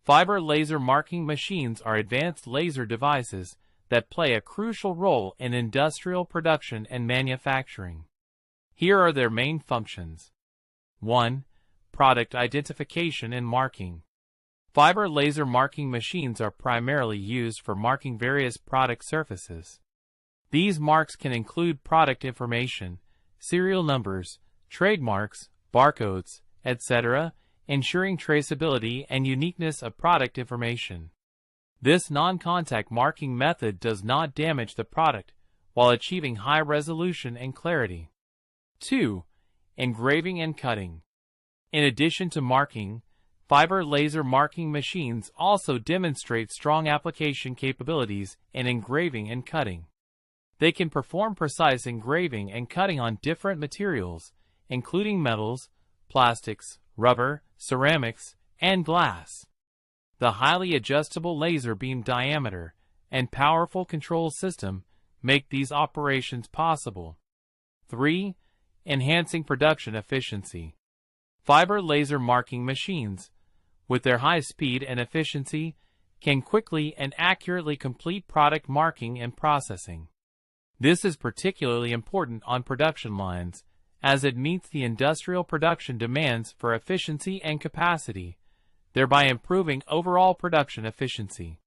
Fiber laser marking machines are advanced laser devices that play a crucial role in industrial production and manufacturing. Here are their main functions. 1. Product identification and marking. Fiber laser marking machines are primarily used for marking various product surfaces. These marks can include product information, serial numbers, trademarks, barcodes, etc., ensuring traceability and uniqueness of product information. This non-contact marking method does not damage the product while achieving high resolution and clarity. 2. Engraving and cutting. In addition to marking, fiber laser marking machines also demonstrate strong application capabilities in engraving and cutting. They can perform precise engraving and cutting on different materials, including metals, plastics, rubber, ceramics, and glass. The highly adjustable laser beam diameter and powerful control system make these operations possible. 3. Enhancing production efficiency. Fiber laser marking machines, with their high speed and efficiency, can quickly and accurately complete product marking and processing. This is particularly important on production lines, as it meets the industrial production demands for efficiency and capacity, thereby improving overall production efficiency.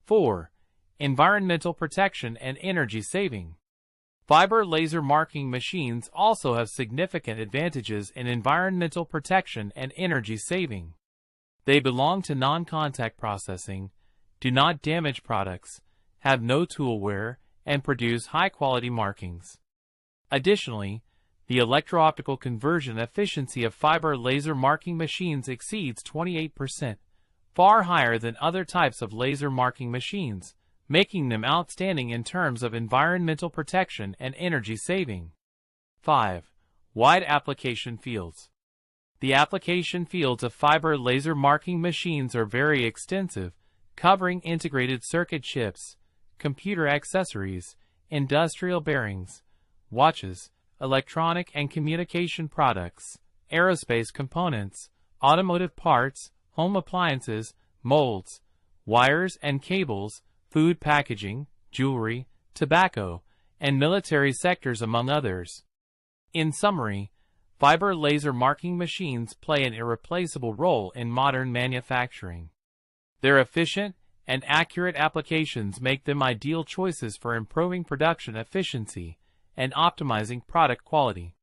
4. Environmental protection and energy saving. Fiber laser marking machines also have significant advantages in environmental protection and energy saving. They belong to non-contact processing, do not damage products, have no tool wear, and produce high-quality markings. Additionally, the electro-optical conversion efficiency of fiber laser marking machines exceeds 28%, far higher than other types of laser marking machines, making them outstanding in terms of environmental protection and energy saving. 5. Wide application fields. The application fields of fiber laser marking machines are very extensive, covering integrated circuit chips, computer accessories, industrial bearings, watches, electronic and communication products, aerospace components, automotive parts, home appliances, molds, wires and cables, food packaging, jewelry, tobacco, and military sectors, among others. In summary, fiber laser marking machines play an irreplaceable role in modern manufacturing. Their efficient and accurate applications make them ideal choices for improving production efficiency and optimizing product quality.